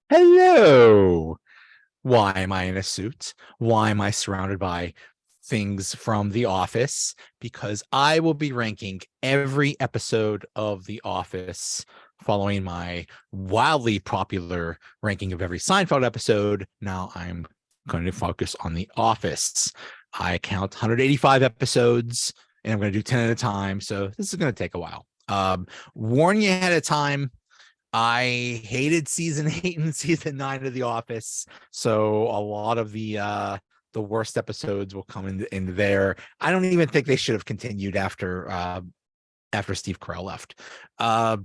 Hello. Why am I in a suit? Why am I surrounded by things from The Office? Because I will be ranking every episode of The Office following my wildly popular ranking of every Seinfeld episode. Now I'm going to focus on The Office. I count 185 episodes and I'm going to do 10 at a time. So this is going to take a while. Warn you ahead of time. I hated season 8 and season 9 of The Office, so a lot of the worst episodes will come in there. I don't even think they should have continued after Steve Carell left. Uh,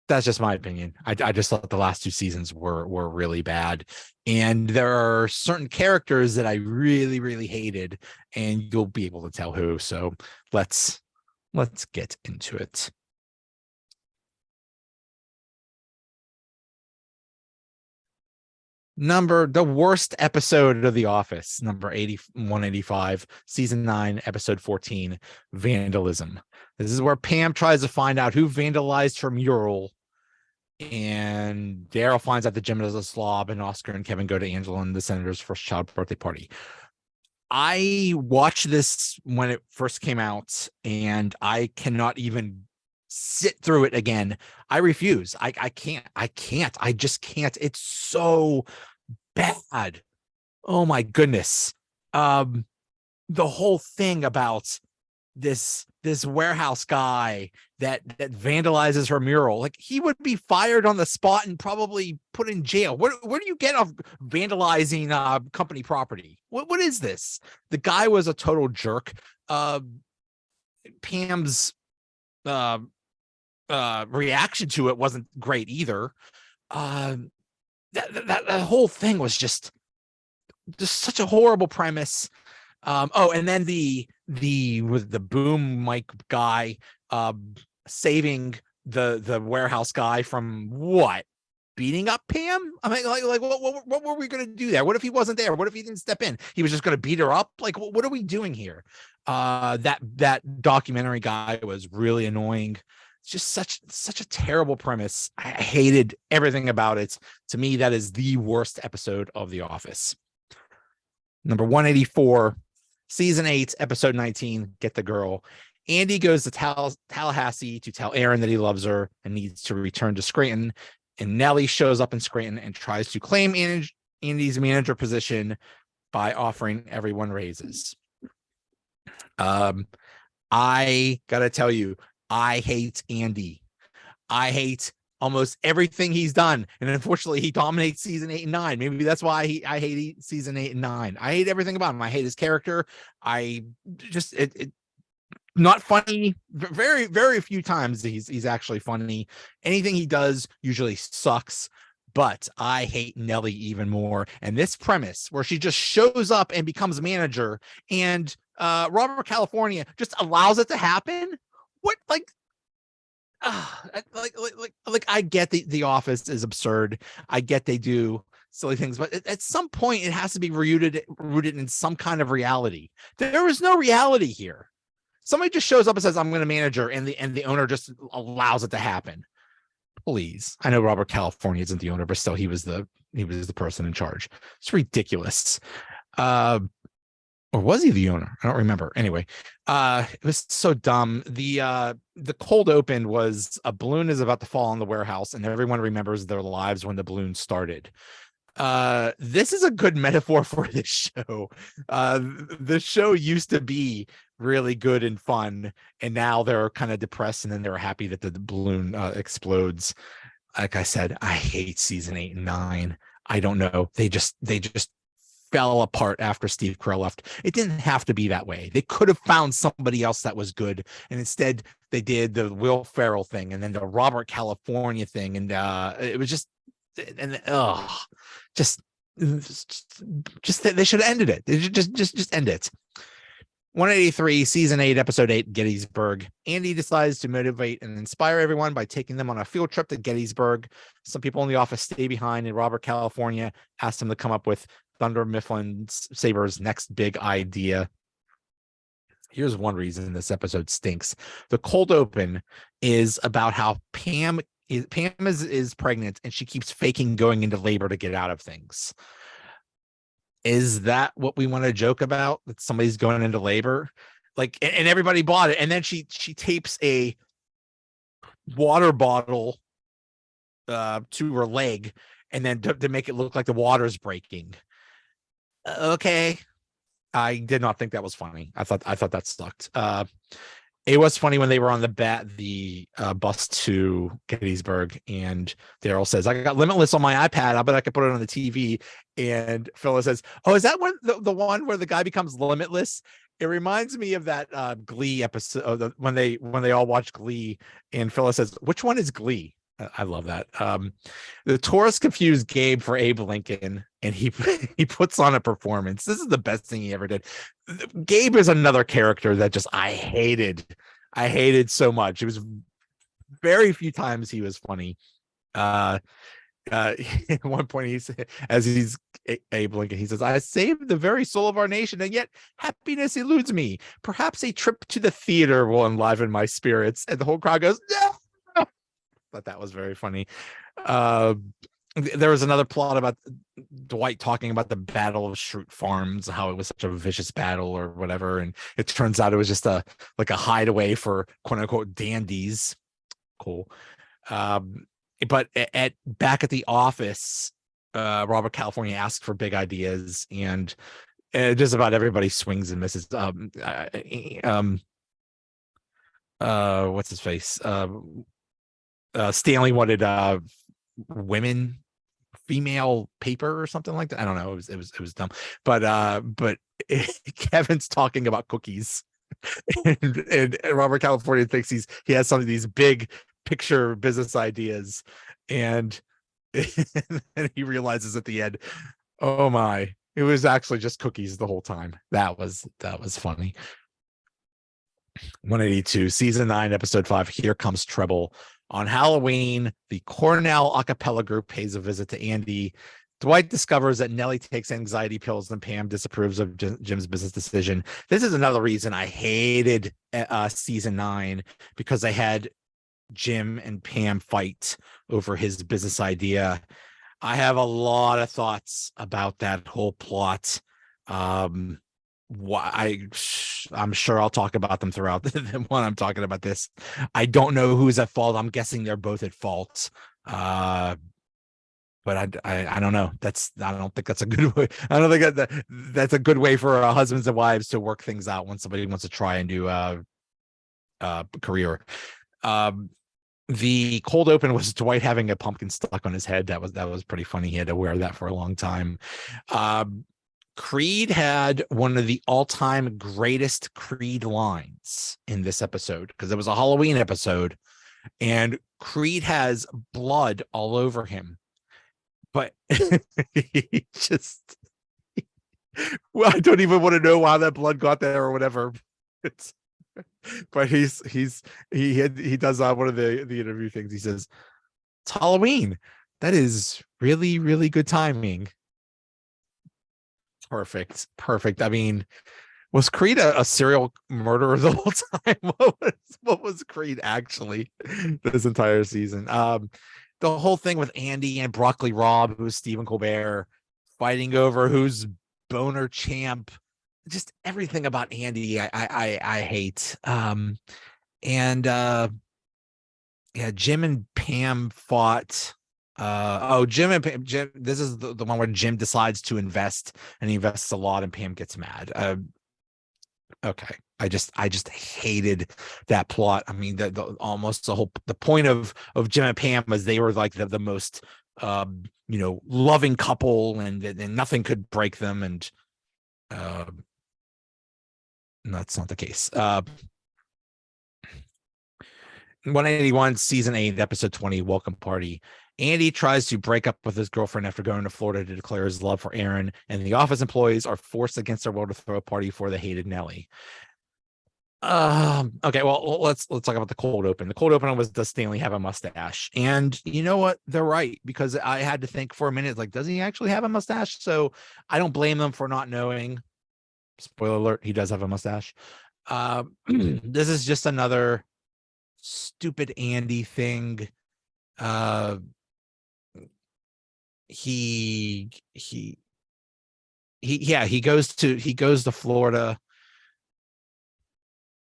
that's just my opinion. I just thought the last two seasons were really bad, and there are certain characters that I really hated, and you'll be able to tell who. So let's get into it. The worst episode of The Office, number 185, season 9, episode 14, vandalism. This is where Pam tries to find out who vandalized her mural, and Daryl finds out that Jim is a slob, and Oscar and Kevin go to Angela and the senator's first child birthday party. I watched this when it first came out, and I cannot even sit through it again. I refuse. I can't. I just can't. It's so bad. Oh my goodness. Um, the whole thing about this warehouse guy that vandalizes her mural, like, he would be fired on the spot and probably put in jail. Where do you get off vandalizing company property? What is this? The guy was a total jerk. Pam's uh reaction to it wasn't great either. That whole thing was just such a horrible premise. And then with the boom mic guy saving the warehouse guy from what? Beating up Pam? I mean, like what were we going to do there? What if he wasn't there? What if he didn't step in? He was just going to beat her up? Like, what are we doing here? That documentary guy was really annoying. It's just such a terrible premise. I hated everything about it. To me, that is the worst episode of The Office. Number 184, season 8, episode 19, Get the Girl. Andy goes to Tallahassee to tell Erin that he loves her and needs to return to Scranton. And Nellie shows up in Scranton and tries to claim Andy's manager position by offering everyone raises. I gotta tell you, I hate Andy. I hate almost everything he's done, and unfortunately, he dominates season 8 and 9. Maybe that's why I hate season 8 and 9. I hate everything about him. I hate his character. I just it not funny. Very few times he's actually funny. Anything he does usually sucks. But I hate Nellie even more. And this premise where she just shows up and becomes manager, and Robert California just allows it to happen. What, like, like I get the Office is absurd. I get they do silly things, but at some point it has to be rooted in some kind of reality. There is no reality here. Somebody just shows up and says, "I'm going to manager," and the owner just allows it to happen. Please, I know Robert California isn't the owner, but still, he was the person in charge. It's ridiculous. Or was he the owner? I don't remember. Anyway, it was so dumb. The cold open was a balloon is about to fall on the warehouse, and everyone remembers their lives when the balloon started. This is a good metaphor for this show. The show used to be really good and fun, and now they're kind of depressed, and then they're happy that the balloon explodes. Like I said, I hate season 8 and 9. I don't know. They just fell apart after Steve Carell left. It didn't have to be that way. They could have found somebody else that was good, and instead they did the Will Ferrell thing and then the Robert California thing, and it was just just they should have ended it. They just end it. 183, season 8, episode 8, Gettysburg. Andy decides to motivate and inspire everyone by taking them on a field trip to Gettysburg. Some people in the office stay behind, and Robert California asks him to come up with Thunder Mifflin Saber's next big idea. Here's one reason this episode stinks. The cold open is about how Pam Pam is pregnant and she keeps faking going into labor to get out of things. Is that what we want to joke about? That somebody's going into labor? Like, and everybody bought it. And then she tapes a water bottle to her leg, and then to make it look like the water's breaking. Okay. I did not think that was funny. I thought that sucked. It was funny when they were on the bus to Gettysburg, and Daryl says, "I got Limitless on my iPad. I bet I could put it on the TV." And Phyllis says, "Oh, is that one the one where the guy becomes limitless?" It reminds me of that Glee episode when they all watch Glee, and Phyllis says, "Which one is Glee?" I love that. The tourists confused Gabe for Abe Lincoln, and he he puts on a performance. This is the best thing he ever did. Gabe is another character that just I hated so much. It was very few times he was funny. At one point he said, as he's Abe Lincoln, he says, "I saved the very soul of our nation, and yet happiness eludes me. Perhaps a trip to the theater will enliven my spirits." And the whole crowd goes, "No!" But that was very funny. There was another plot about Dwight talking about the Battle of Schrute Farms, how it was such a vicious battle or whatever, and it turns out it was just a hideaway for quote unquote dandies. Cool. But back at the office, Robert California asks for big ideas, and just about everybody swings and misses. What's his face? Stanley wanted female paper or something like that. I don't know. It was dumb. But Kevin's talking about cookies, and Robert California thinks he has some of these big picture business ideas, and and he realizes at the end, oh my, it was actually just cookies the whole time. That was funny. 182, season 9, episode 5, Here Comes Trouble. On Halloween, the Cornell a cappella group pays a visit to Andy. Dwight discovers that Nellie takes anxiety pills and Pam disapproves of Jim's business decision. This is another reason I hated season 9, because I had Jim and Pam fight over his business idea. I have a lot of thoughts about that whole plot. I'm sure I'll talk about them throughout when I'm talking about this. I don't know who's at fault. I'm guessing they're both at fault. But I don't know. I don't think that's a good way. I don't think that's a good way for husbands and wives to work things out when somebody wants to try and do a career. The cold open was Dwight having a pumpkin stuck on his head. That was pretty funny. He had to wear that for a long time. Creed had one of the all-time greatest Creed lines in this episode, because it was a Halloween episode, and Creed has blood all over him. But he just, well, I don't even want to know how that blood got there or whatever. But he does one of the interview things. He says, "It's Halloween. That is really, really good timing." Perfect. I mean, was Creed a serial murderer the whole time? What was Creed actually this entire season? The whole thing with Andy and Broccoli Rob, who's Stephen Colbert, fighting over who's boner champ. Just everything about Andy I hate. Yeah, Jim and Pam fought. Jim and Pam. Jim, this is the one where Jim decides to invest, and he invests a lot, and Pam gets mad. Okay, I just hated that plot. I mean, almost the point of Jim and Pam was they were like the most loving couple, and nothing could break them, and that's not the case. 181, season 8, episode 20, Welcome Party. Andy tries to break up with his girlfriend after going to Florida to declare his love for Aaron, and the office employees are forced against their will to throw a party for the hated Nellie. Okay, well, let's talk about the cold open. The cold open was, does Stanley have a mustache? And you know what? They're right, because I had to think for a minute, like, does he actually have a mustache? So I don't blame them for not knowing. Spoiler alert, he does have a mustache. This is just another stupid Andy thing. uh he he goes to Florida.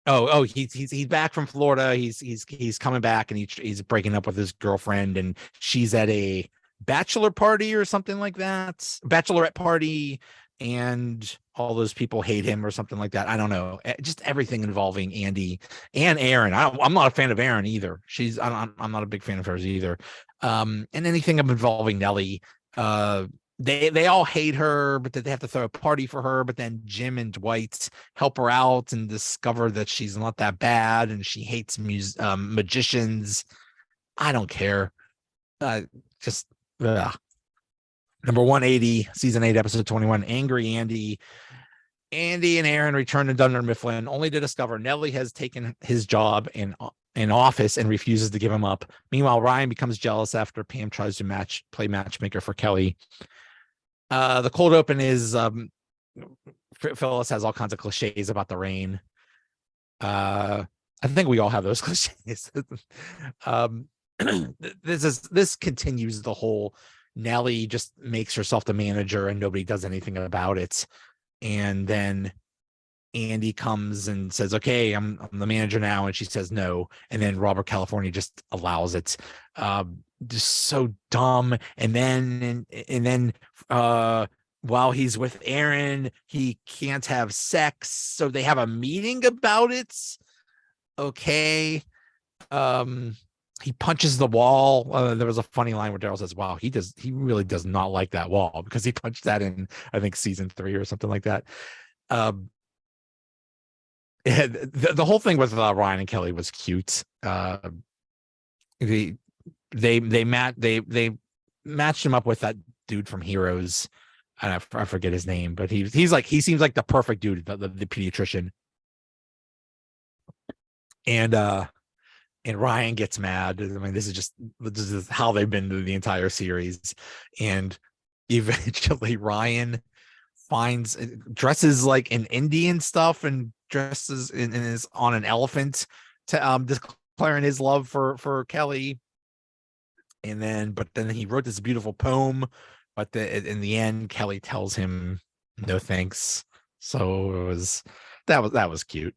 He's back from Florida. He's coming back, and he's breaking up with his girlfriend, and she's at a bachelor party or something like that, bachelorette party, and all those people hate him or something like that. I don't know. Just everything involving Andy and Aaron. I'm not a fan of Aaron either. I'm not a big fan of hers either. And anything involving Nellie. They all hate her, but they have to throw a party for her. But then Jim and Dwight help her out and discover that she's not that bad, and she hates magicians. I don't care. Just number 180, season 8, episode 21. Angry Andy. Andy and Aaron return to Dunder Mifflin, only to discover Nellie has taken his job in office and refuses to give him up. Meanwhile, Ryan becomes jealous after Pam tries to play matchmaker for Kelly. The cold open is Phyllis has all kinds of cliches about the rain. I think we all have those cliches. This continues the whole Nellie just makes herself the manager and nobody does anything about it. And then Andy comes and says, okay, I'm the manager now. And she says no. And then Robert California just allows it. Just so dumb. And then while he's with Aaron, he can't have sex. So they have a meeting about it. Okay. He punches the wall. There was a funny line where Daryl says, wow, he really does not like that wall, because he punched that in, I think, season 3 or something like that. The whole thing with Ryan and Kelly was cute. They matched him up with that dude from Heroes. I forget his name, but he seems like the perfect dude, the pediatrician. And Ryan gets mad. I mean, this is how they've been through the entire series. And eventually Ryan dresses like an Indian stuff and dresses and is on an elephant to declaring his love for Kelly. But then he wrote this beautiful poem, but in the end, Kelly tells him no thanks. So that was cute.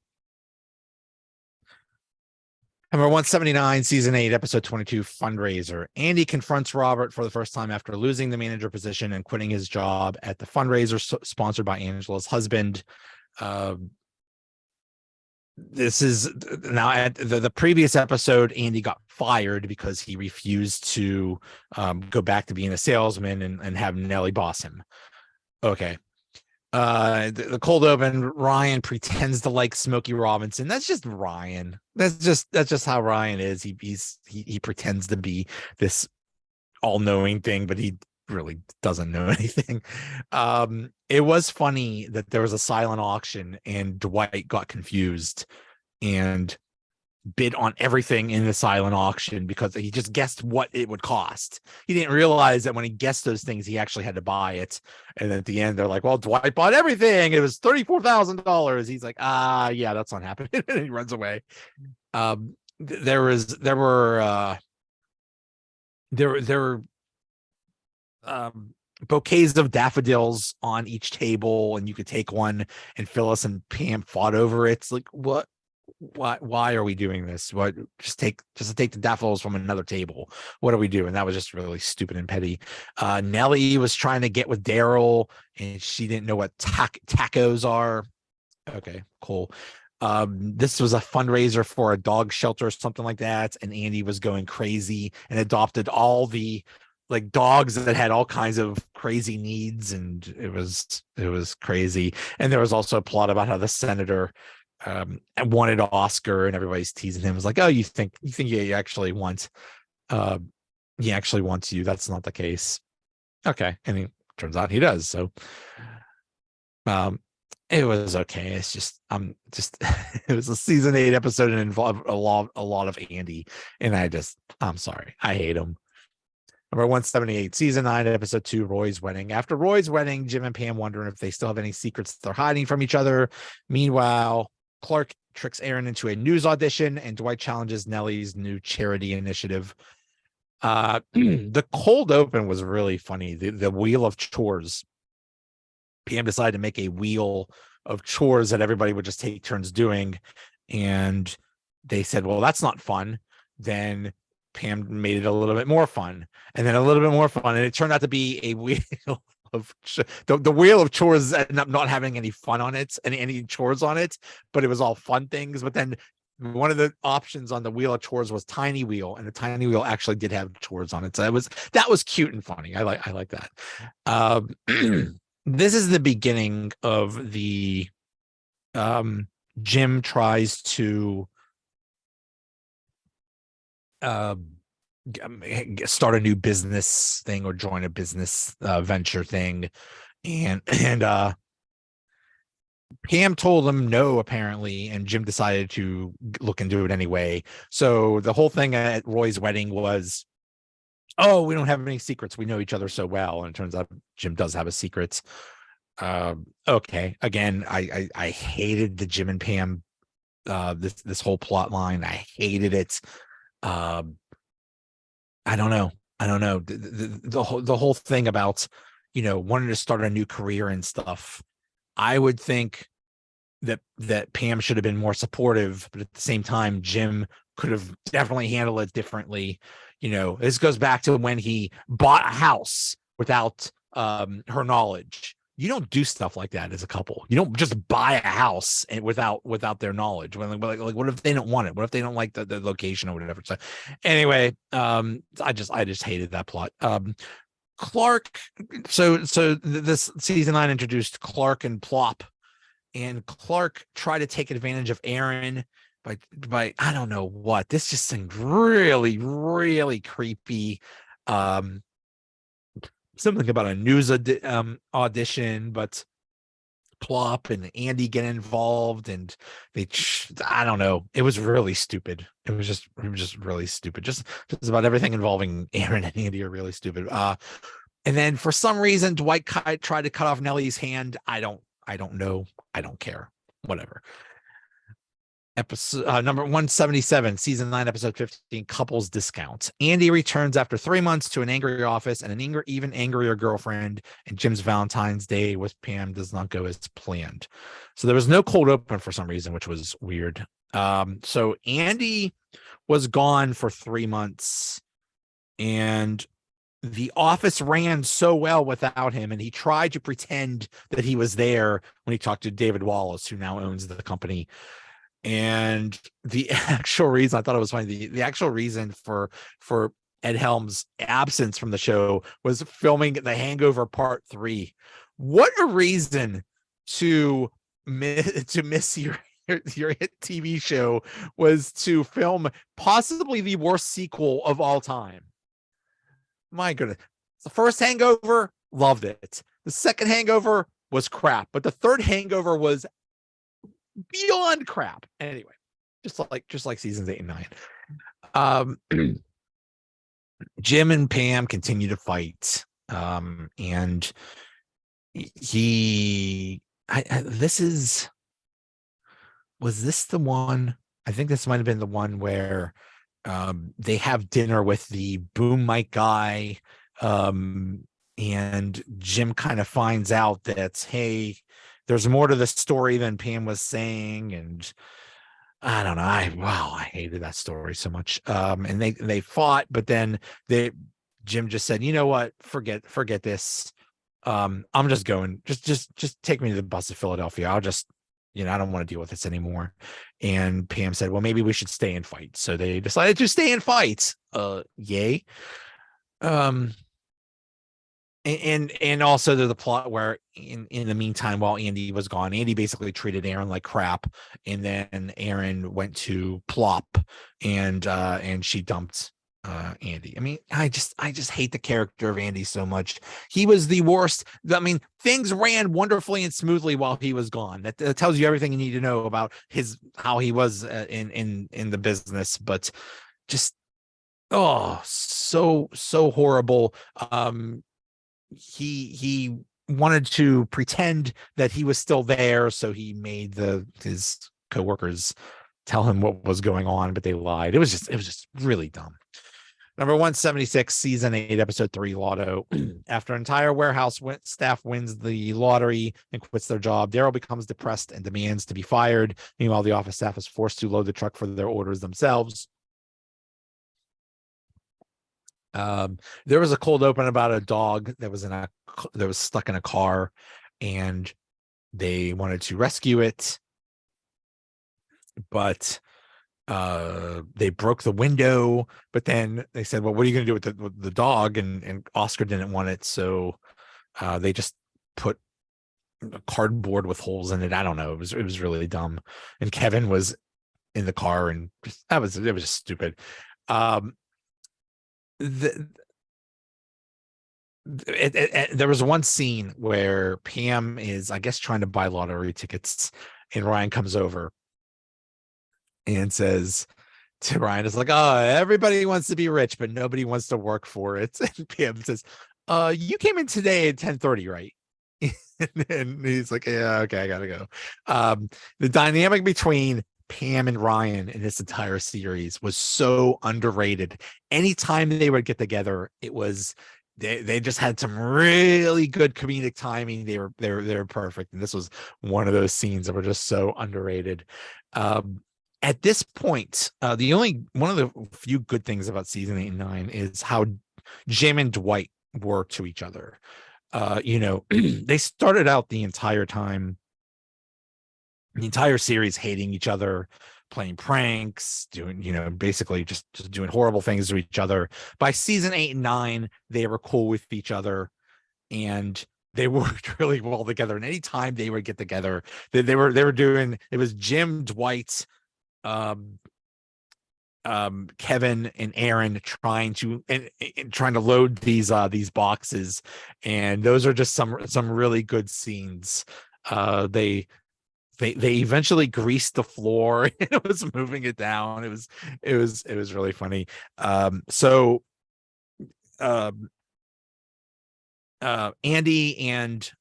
Number 179, season 8, episode 22, fundraiser. Andy confronts Robert for the first time after losing the manager position and quitting his job at the fundraiser sponsored by Angela's husband. This is now at the previous episode, Andy got fired because he refused to go back to being a salesman and have Nellie boss him. Okay. The cold open, Ryan pretends to like Smokey Robinson. That's just Ryan. That's just how Ryan is. He pretends to be this all-knowing thing, but he really doesn't know anything. It was funny that there was a silent auction and Dwight got confused and bid on everything in the silent auction because he just guessed what it would cost. He didn't realize that when he guessed those things, he actually had to buy it. And at the end, they're like, well, Dwight bought everything. It was $34,000. He's like, yeah, that's not happening. And he runs away. There were bouquets of daffodils on each table, and you could take one, and Phyllis and Pam fought over it. It's like, what? Why are we doing this? What? Just take the daffodils from another table. What are we doing? That was just really stupid and petty. Nellie was trying to get with Daryl, and she didn't know what tacos are. Okay, cool. This was a fundraiser for a dog shelter or something like that, and Andy was going crazy and adopted all the like dogs that had all kinds of crazy needs, and it was crazy. And there was also a plot about how the senator wanted Oscar, and everybody's teasing him. It was like, oh, you think he actually wants you. That's not the case. Okay. And it turns out he does. So it was okay. It's just it was a season 8 episode and involved a lot of Andy, and I'm sorry, I hate him. Number 178, season 9, episode 2, Roy's wedding. After Roy's wedding, Jim and Pam wondering if they still have any secrets they're hiding from each other. Meanwhile, Clark tricks Aaron into a news audition, and Dwight challenges Nellie's new charity initiative. The cold open was really funny. The wheel of chores. Pam decided to make a wheel of chores that everybody would just take turns doing, and they said, well, that's not fun. Then Pam made it a little bit more fun, and then a little bit more fun, and it turned out to be a wheel of the wheel of chores ended up not having any fun on it, any chores on it, but it was all fun things. But then one of the options on the wheel of chores was tiny wheel, and the tiny wheel actually did have chores on it, so that was cute and funny. I like that. This is the beginning of the Jim tries to start a new business thing or join a business venture thing, and Pam told him no, apparently, and Jim decided to look into it anyway. So the whole thing at Roy's wedding was, oh, we don't have any secrets, we know each other so well. And it turns out Jim does have a secret. Okay, again, I hated the Jim and Pam this whole plot line. I hated it. I don't know. The whole thing about, wanting to start a new career and stuff. I would think that Pam should have been more supportive, but at the same time, Jim could have definitely handled it differently. This goes back to when he bought a house without her knowledge. You don't do stuff like that as a couple. You don't just buy a house and without their knowledge. Like, what if they don't want it? What if they don't like the location or whatever? So anyway, I just hated that plot. Clark. So this season 9 introduced Clark and Plop, and Clark tried to take advantage of Aaron by I don't know what. This just seemed really, really creepy. Something about a news audition, but Plop and Andy get involved, and I don't know. It was really stupid. It was just really stupid. Just about everything involving Aaron and Andy are really stupid. And then for some reason, Dwight tried to cut off Nellie's hand. I don't know. I don't care. Whatever. Episode number 177, season 9, episode 15, couples discount. Andy returns after 3 months to an angry office and an even angrier girlfriend, and Jim's Valentine's Day with Pam does not go as planned. So there was no cold open for some reason, which was weird. So Andy was gone for 3 months, and the office ran so well without him, and he tried to pretend that he was there when he talked to David Wallace, who now owns the company. And the actual reason, I thought it was funny, the actual reason for Ed Helms' absence from the show was filming The Hangover Part 3. What a reason to miss your hit TV show was to film possibly the worst sequel of all time. My goodness. The first Hangover, loved it. The second Hangover was crap, but the third Hangover was beyond crap. Anyway, just like seasons 8 and 9. Jim and Pam continue to fight, and was this the one? I think this might have been the one where they have dinner with the boom mic guy, and Jim kind of finds out that, hey, there's more to the story than Pam was saying, and I don't know. I hated that story so much. And they fought, but then Jim just said, you know what? Forget this. I'm just going. Just take me to the bus to Philadelphia. I'll just, I don't want to deal with this anymore. And Pam said, well, maybe we should stay and fight. So they decided to stay and fight. Yay. And also there's the plot where in the meantime, while Andy was gone, Andy basically treated Aaron like crap, and then Aaron went to Plop, and she dumped Andy. I mean, I just hate the character of Andy so much. He was the worst. I mean, things ran wonderfully and smoothly while he was gone. That tells you everything you need to know about how he was in the business, but just so horrible. He wanted to pretend that he was still there, so he made his coworkers tell him what was going on, but they lied. It was just really dumb. Number 176, season 8, episode 3, Lotto. After entire warehouse staff wins the lottery and quits their job, Daryl becomes depressed and demands to be fired. Meanwhile, the office staff is forced to load the truck for their orders themselves. There was a cold open about a dog that was stuck in a car, and they wanted to rescue it, but they broke the window. But then they said, well, what are you going to do with the dog? And Oscar didn't want it, so they just put a cardboard with holes in it. I don't know. It was really dumb. And Kevin was in the car, and it was just stupid. There was one scene where Pam is, I guess, trying to buy lottery tickets, and Ryan comes over and says to Ryan, it's like, oh, everybody wants to be rich, but nobody wants to work for it. And Pam says, you came in today at 10:30, right? And he's like, yeah, okay, I gotta go. The dynamic between Pam and Ryan in this entire series was so underrated. Anytime they would get together, it was they just had some really good comedic timing. They were perfect, and this was one of those scenes that were just so underrated. At this point, one of the few good things about season 8 and 9 is how Jim and Dwight were to each other. They started out the entire series hating each other, playing pranks, doing, basically just doing horrible things to each other. By season 8 and 9, they were cool with each other, and they worked really well together. And anytime they would get together, they were doing, it was Jim, Dwight, Kevin and Aaron trying to load these boxes, and those are just some really good scenes. They eventually greased the floor and it was moving it down. It was really funny. Andy and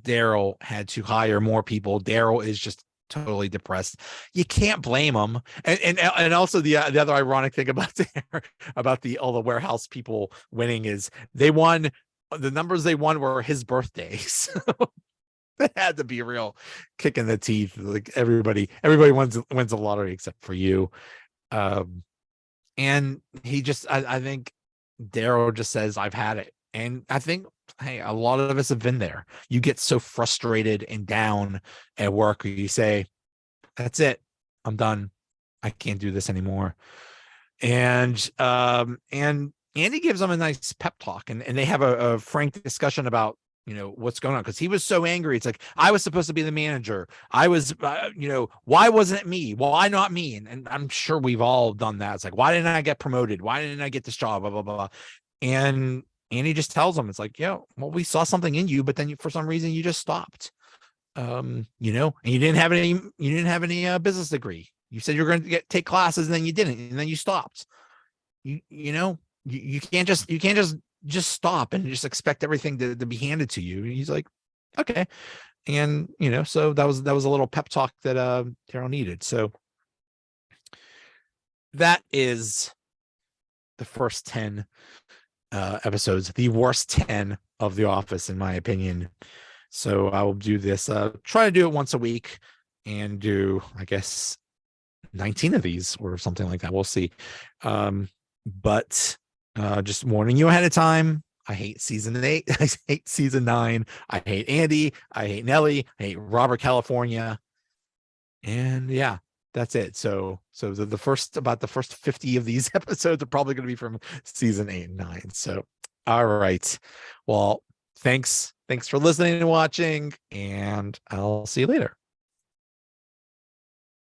Daryl had to hire more people. Daryl is just totally depressed. You can't blame him. And also the other ironic thing about all the warehouse people winning is the numbers they won were his birthdays. That had to be a real kick in the teeth. Like everybody wins the lottery except for you. And he just, I think Daryl just says, I've had it. And I think, hey, a lot of us have been there. You get so frustrated and down at work, or you say, that's it, I'm done, I can't do this anymore. And Andy gives them a nice pep talk, and they have a frank discussion about what's going on, because he was so angry. It's like, I was supposed to be the manager. I was why wasn't it me? Why not me? And I'm sure we've all done that. It's like, why didn't I get promoted? Why didn't I get this job? Blah blah blah. And he just tells them, it's like, well, we saw something in you, but then for some reason you just stopped. And you didn't have any business degree. You said you were going to take classes, and then you didn't, and then you stopped. You can't just stop and just expect everything to be handed to you. And he's like, okay. And so that was a little pep talk that Daryl needed. So that is the first 10 episodes, the worst 10 of The Office, in my opinion. So I will do this, try to do it once a week, and do, I guess, 19 of these or something like that. We'll see. But just warning you ahead of time, I hate season 8. I hate season 9. I hate Andy. I hate Nellie. I hate Robert California. And yeah, that's it. So the first 50 of these episodes are probably going to be from season 8 and 9. So, all right. Well, thanks for listening and watching, and I'll see you later.